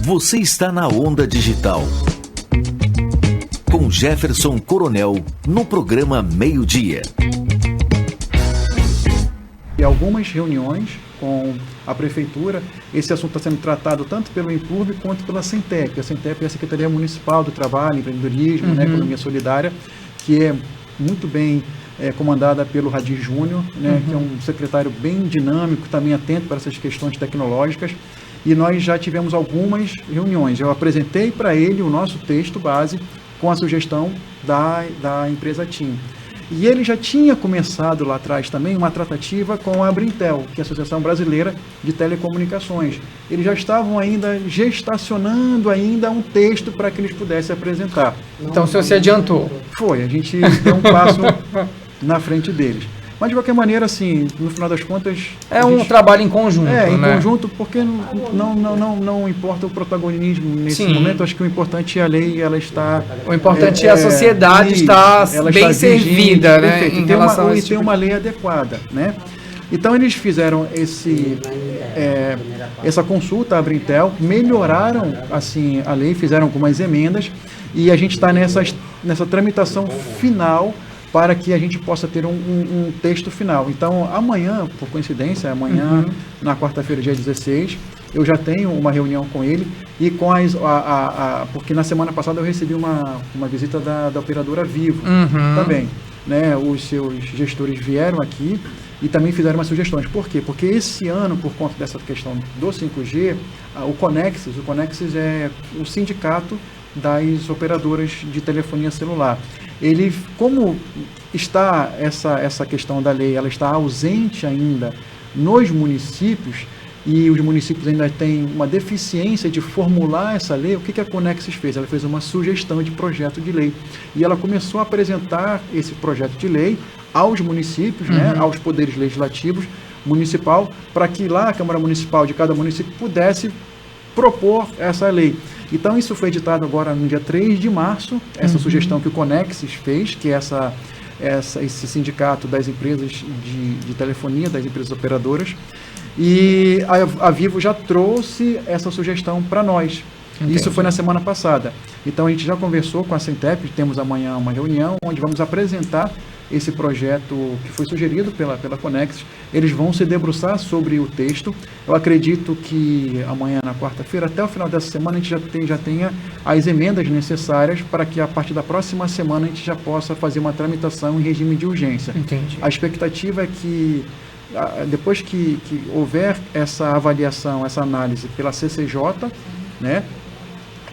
Você está na Onda Digital. Com Jefferson Coronel, no programa Meio-Dia. E algumas reuniões com a Prefeitura, esse assunto está sendo tratado tanto pelo Implurb quanto pela Sentep. A Sentep é a Secretaria Municipal do Trabalho, Empreendedorismo, Economia Solidária, que é muito bem comandada pelo Radir Júnior, que é um secretário bem dinâmico, também atento para essas questões tecnológicas. E nós já tivemos algumas reuniões. Eu apresentei para ele o nosso texto base com a sugestão da empresa TIM. E ele já tinha começado lá atrás também uma tratativa com a Brintel, que é a Associação Brasileira de Telecomunicações. Eles já estavam ainda gestacionando um texto para que eles pudessem apresentar. Então o senhor se adiantou? Foi, a gente deu um passo na frente deles. Mas, de qualquer maneira, assim, no final das contas... trabalho em conjunto, em conjunto, porque não importa o protagonismo nesse momento. Acho que o importante é a lei, ela está... O importante é a sociedade estar bem servida, né? Perfeito. Em relação a isso. E tem uma lei adequada, né? Então, eles fizeram essa consulta à Brintel, melhoraram, assim, a lei, fizeram algumas emendas, e a gente está nessa tramitação final para que a gente possa ter um texto final. Então, amanhã, por coincidência, na quarta-feira, dia 16, eu já tenho uma reunião com ele e com porque na semana passada eu recebi uma visita da operadora Vivo também. Né? Os seus gestores vieram aqui e também fizeram umas sugestões. Por quê? Porque esse ano, por conta dessa questão do 5G, o Conexis é o sindicato das operadoras de telefonia celular. Ele, como está essa questão da lei, ela está ausente ainda nos municípios, e os municípios ainda têm uma deficiência de formular essa lei, o que a Conexis fez? Ela fez uma sugestão de projeto de lei. E ela começou a apresentar esse projeto de lei aos municípios, aos poderes legislativos municipal, para que lá a Câmara Municipal de cada município pudesse propor essa lei. Então, isso foi editado agora no dia 3 de março, essa sugestão que o Conexis fez, que é esse sindicato das empresas de telefonia, das empresas operadoras, e a Vivo já trouxe essa sugestão para nós. Entendi. Isso foi na semana passada. Então, a gente já conversou com a Sentep, temos amanhã uma reunião onde vamos apresentar esse projeto que foi sugerido pela Conexis. Eles vão se debruçar sobre o texto. Eu acredito que amanhã, na quarta-feira, até o final dessa semana, a gente já tenha as emendas necessárias para que, a partir da próxima semana, a gente já possa fazer uma tramitação em regime de urgência. Entendi. A expectativa é que, depois que houver essa avaliação, essa análise pela CCJ, né,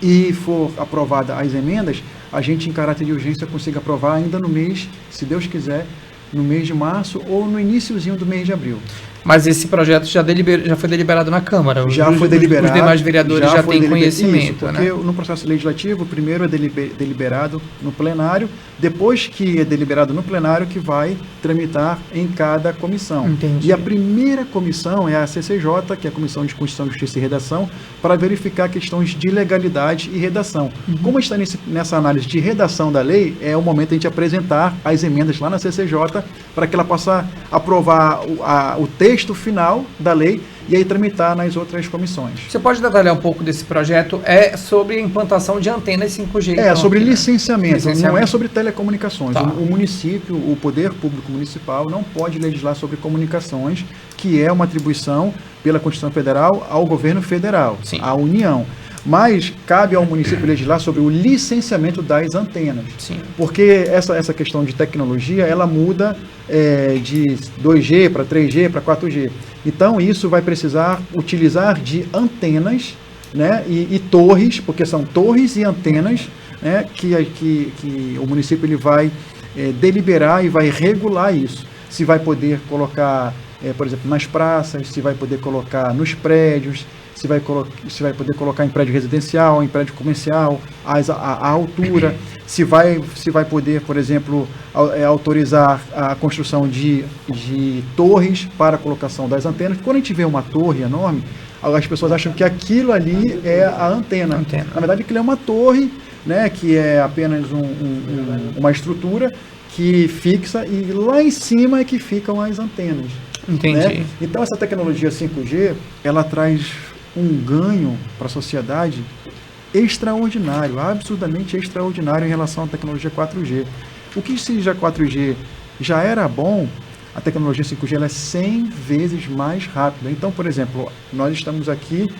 e for aprovada as emendas, a gente, em caráter de urgência, consiga aprovar ainda no mês, se Deus quiser, no mês de março ou no iniciozinho do mês de abril. Mas esse projeto já foi deliberado na Câmara? Já foi deliberado. Os demais vereadores já têm conhecimento. Isso, porque no processo legislativo, primeiro é deliberado no plenário, depois que é deliberado no plenário, que vai tramitar em cada comissão. Entendi. E a primeira comissão é a CCJ, que é a Comissão de Constituição, Justiça e Redação, para verificar questões de legalidade e redação. Como está nessa análise de redação da lei, é o momento de a gente apresentar as emendas lá na CCJ, para que ela possa aprovar o texto final da lei e aí tramitar nas outras comissões. Você pode detalhar um pouco desse projeto? É sobre a implantação de antenas 5G. É, sobre licenciamento, não é sobre telecomunicações. Tá. O município, o poder público municipal não pode legislar sobre comunicações, que é uma atribuição pela Constituição Federal ao governo federal, Sim. à União. Mas cabe ao município legislar sobre o licenciamento das antenas. Sim. Porque essa questão de tecnologia, ela muda de 2G para 3G para 4G. Então, isso vai precisar utilizar de antenas, né, e torres, porque são torres e antenas, né, que o município ele vai deliberar e vai regular isso. Se vai poder colocar, por exemplo, nas praças, se vai poder colocar nos prédios, se vai poder colocar em prédio residencial, em prédio comercial, a altura, se vai poder, por exemplo, autorizar a construção de torres para a colocação das antenas. Quando a gente vê uma torre enorme, as pessoas acham que aquilo ali é a antena. Na verdade, aquilo é uma torre, né, que é apenas uma estrutura que fixa, e lá em cima é que ficam as antenas. Entendi. Né? Então, essa tecnologia 5G, ela traz um ganho para a sociedade extraordinário, absurdamente extraordinário em relação à tecnologia 4G. O que seja 4G já era bom, a tecnologia 5G ela é 100 vezes mais rápida. Então, por exemplo, nós estamos aqui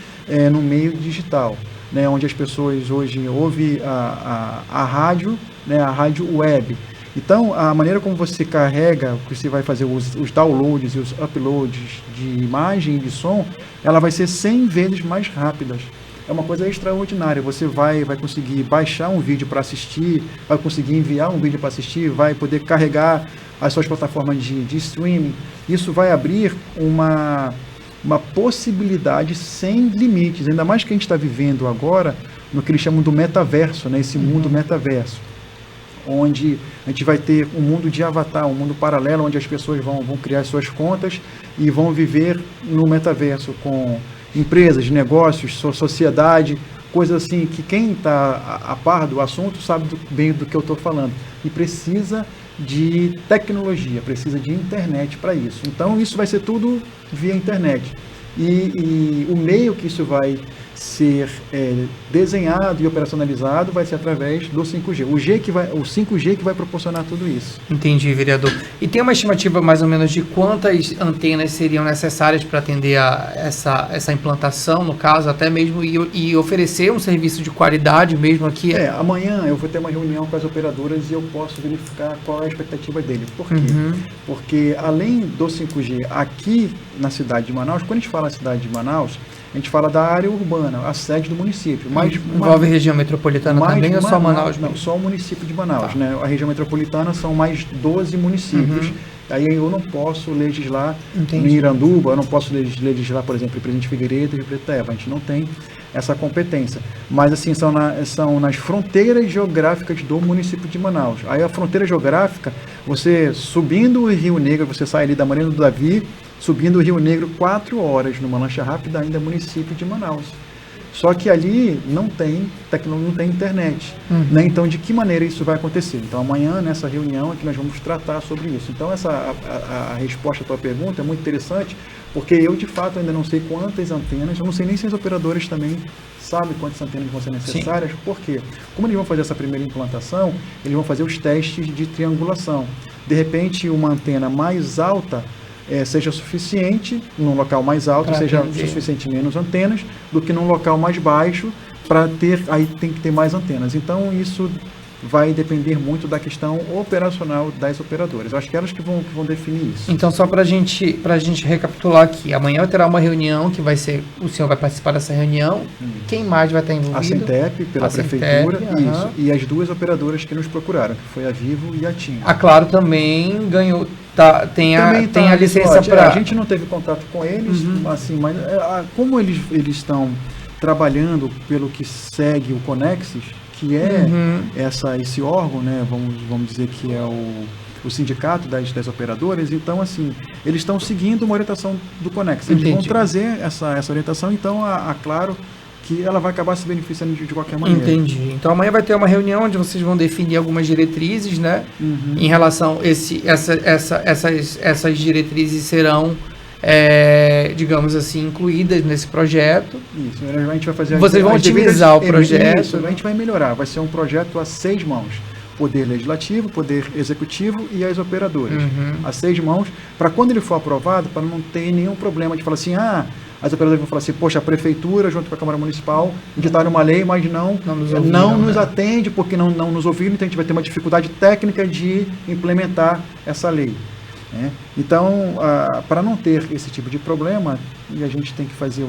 no meio digital, né, onde as pessoas hoje ouvem a rádio, né, a rádio web. Então, a maneira como você carrega, que você vai fazer os downloads e os uploads de imagem e de som, ela vai ser 100 vezes mais rápida. É uma coisa extraordinária. Você vai conseguir baixar um vídeo para assistir, vai conseguir enviar um vídeo para assistir, vai poder carregar as suas plataformas de streaming. Isso vai abrir uma possibilidade sem limites, ainda mais que a gente está vivendo agora no que eles chamam do metaverso, né? Esse mundo metaverso, onde a gente vai ter um mundo de avatar, um mundo paralelo, onde as pessoas vão criar suas contas e vão viver no metaverso com empresas, negócios, sociedade, coisas assim que quem está a par do assunto sabe bem do que eu estou falando. E precisa de tecnologia, precisa de internet para isso. Então isso vai ser tudo via internet. E o meio que isso vai ser desenhado e operacionalizado vai ser através do 5G. O 5G que vai proporcionar tudo isso. Entendi, vereador. E tem uma estimativa mais ou menos de quantas antenas seriam necessárias para atender essa implantação, no caso, até mesmo e oferecer um serviço de qualidade mesmo aqui? Amanhã eu vou ter uma reunião com as operadoras e eu posso verificar qual é a expectativa deles. Por quê? Porque além do 5G aqui na cidade de Manaus, quando a gente fala cidade de Manaus, a gente fala da área urbana, a sede do município. Mas envolve região metropolitana também ou só Manaus? Não, só o município de Manaus. Tá. Né? A região metropolitana são mais 12 municípios. Aí eu não posso legislar em Iranduba, eu não posso legislar, por exemplo, em Presidente Figueiredo e Rio Preto da Eva. A gente não tem essa competência. Mas assim, são nas fronteiras geográficas do município de Manaus. Aí a fronteira geográfica, você subindo o Rio Negro, você sai ali da Marina do Davi, subindo o Rio Negro 4 horas numa lancha rápida, ainda município de Manaus. Só que ali não tem tecnologia, não tem internet. Né? Então, de que maneira isso vai acontecer? Então, amanhã, nessa reunião, é que nós vamos tratar sobre isso. Então, a resposta à tua pergunta é muito interessante, porque eu, de fato, ainda não sei quantas antenas, eu não sei nem se as operadoras também sabem quantas antenas vão ser necessárias. Sim. Por quê? Como eles vão fazer essa primeira implantação, eles vão fazer os testes de triangulação. De repente, uma antena mais alta seja suficiente num local mais alto, pra seja suficiente menos antenas do que num local mais baixo, para ter, aí tem que ter mais antenas. Então isso vai depender muito da questão operacional das operadoras. Eu acho que elas que vão definir isso. Então, só para a gente recapitular aqui, amanhã terá uma reunião que vai ser, o senhor vai participar dessa reunião, quem mais vai estar envolvido? A Centep, pela Prefeitura, isso, e as duas operadoras que nos procuraram, que foi a Vivo e a TIM. A Claro também ganhou, tem a licença para... A gente não teve contato com eles, assim, mas como eles estão trabalhando pelo que segue o Conexis, que é esse órgão, né, vamos dizer que é o sindicato das operadoras, então assim, eles estão seguindo uma orientação do Conexis. Eles vão trazer essa orientação, então a Claro que ela vai acabar se beneficiando de qualquer maneira. Entendi. Então amanhã vai ter uma reunião onde vocês vão definir algumas diretrizes, né? Em relação essas diretrizes serão, digamos assim, incluídas nesse projeto. Isso, a gente vai fazer... Vocês vão otimizar o projeto. Isso, a gente vai melhorar, vai ser um projeto a 6 mãos. Poder Legislativo, Poder Executivo e as operadoras. A 6 mãos, para quando ele for aprovado, para não ter nenhum problema de falar assim, as operadoras vão falar assim, poxa, a Prefeitura, junto com a Câmara Municipal, editaram uma lei, mas não nos atende, porque não nos ouviram, então a gente vai ter uma dificuldade técnica de implementar essa lei. Então, para não ter esse tipo de problema, a gente tem que fazer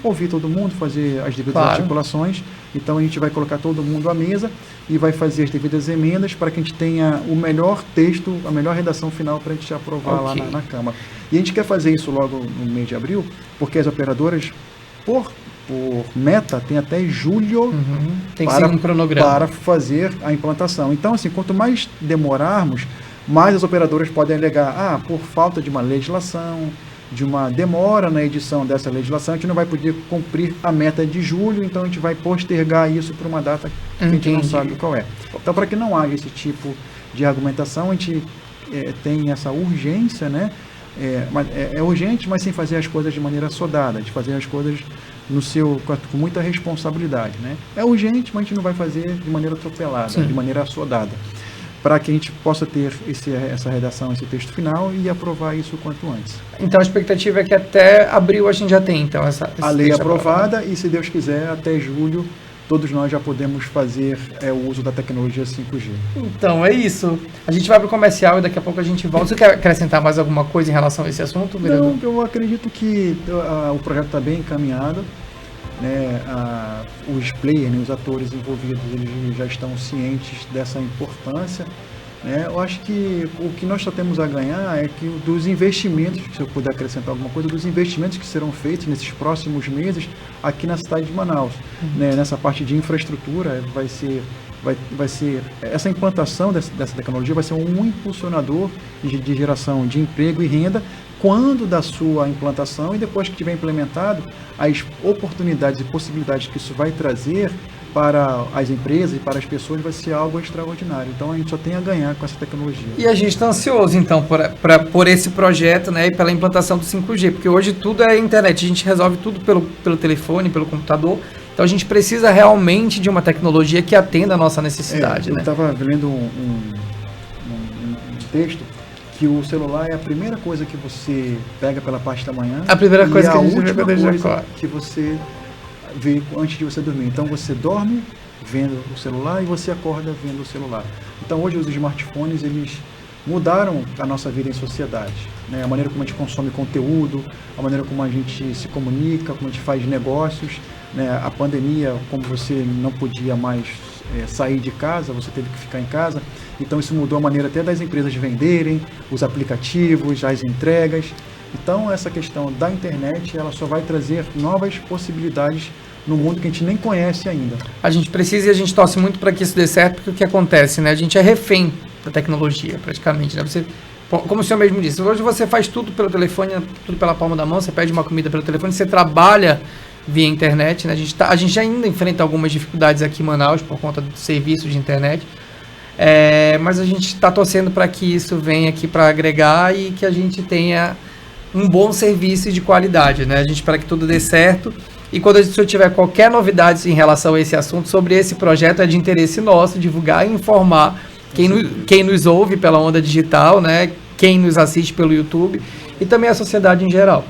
ouvir todo mundo, fazer as devidas articulações. Então a gente vai colocar todo mundo à mesa e vai fazer as devidas emendas para que a gente tenha o melhor texto, a melhor redação final para a gente aprovar lá na Câmara. E a gente quer fazer isso logo no mês de abril, porque as operadoras, por meta, tem até julho para fazer a implantação. Então, assim, quanto mais demorarmos, mais as operadoras podem alegar, por falta de uma legislação, de uma demora na edição dessa legislação, a gente não vai poder cumprir a meta de julho, então a gente vai postergar isso para uma data que a gente não sabe qual é. Então, para que não haja esse tipo de argumentação, a gente tem essa urgência, né? É urgente, mas sem fazer as coisas de maneira sodada, de fazer as coisas com muita responsabilidade, né? É urgente, mas a gente não vai fazer de maneira atropelada, Sim. de maneira assodada, para que a gente possa ter essa redação, esse texto final e aprovar isso o quanto antes. Então a expectativa é que até abril a gente já tem então esse A lei texto aprovada e, se Deus quiser, até julho todos nós já podemos fazer o uso da tecnologia 5G. Então é isso. A gente vai para o comercial e daqui a pouco a gente volta. Você quer acrescentar mais alguma coisa em relação a esse assunto, vereador? Não, eu acredito que o projeto está bem encaminhado, né? Os players, né, os atores envolvidos, eles já estão cientes dessa importância, né? Eu acho que o que nós só temos a ganhar é que dos investimentos, se eu puder acrescentar alguma coisa, dos investimentos que serão feitos nesses próximos meses aqui na cidade de Manaus, né? Nessa parte de infraestrutura vai ser essa implantação dessa tecnologia vai ser um impulsionador de geração de emprego e renda quando da sua implantação, e depois que tiver implementado, as oportunidades e possibilidades que isso vai trazer para as empresas e para as pessoas vai ser algo extraordinário. Então a gente só tem a ganhar com essa tecnologia. E a gente está ansioso então por esse projeto, né, e pela implantação do 5G, porque hoje tudo é internet, a gente resolve tudo pelo telefone, pelo computador. Então a gente precisa realmente de uma tecnologia que atenda a nossa necessidade. Eu estava lendo um texto que o celular é a primeira coisa que você pega pela parte da manhã. A primeira coisa e que a a gente vê última quando a gente coisa acorda. que você vê antes de você dormir. Então você dorme vendo o celular e você acorda vendo o celular. Então hoje os smartphones, eles mudaram a nossa vida em sociedade, né? A maneira como a gente consome conteúdo, a maneira como a gente se comunica, como a gente faz negócios, né? A pandemia, como você não podia mais sair de casa, você teve que ficar em casa, então isso mudou a maneira até das empresas venderem, os aplicativos, as entregas. Então essa questão da internet, ela só vai trazer novas possibilidades no mundo que a gente nem conhece ainda. A gente precisa e a gente torce muito para que isso dê certo, porque o que acontece, né? A gente é refém da tecnologia, praticamente, né? Você, como o senhor mesmo disse, hoje você faz tudo pelo telefone, tudo pela palma da mão, você pede uma comida pelo telefone, você trabalha via internet, né? A gente ainda enfrenta algumas dificuldades aqui em Manaus por conta do serviço de internet, mas a gente está torcendo para que isso venha aqui para agregar e que a gente tenha um bom serviço de qualidade, né? A gente espera que tudo dê certo. E quando o senhor tiver qualquer novidade em relação a esse assunto, sobre esse projeto, é de interesse nosso divulgar e informar quem nos ouve pela Onda Digital, né? Quem nos assiste pelo YouTube e também a sociedade em geral.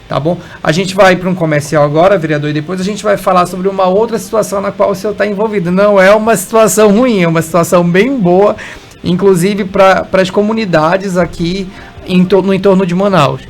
Tá bom? A gente vai para um comercial agora, vereador, e depois a gente vai falar sobre uma outra situação na qual o senhor está envolvido. Não é uma situação ruim, é uma situação bem boa, inclusive para as comunidades aqui no entorno de Manaus.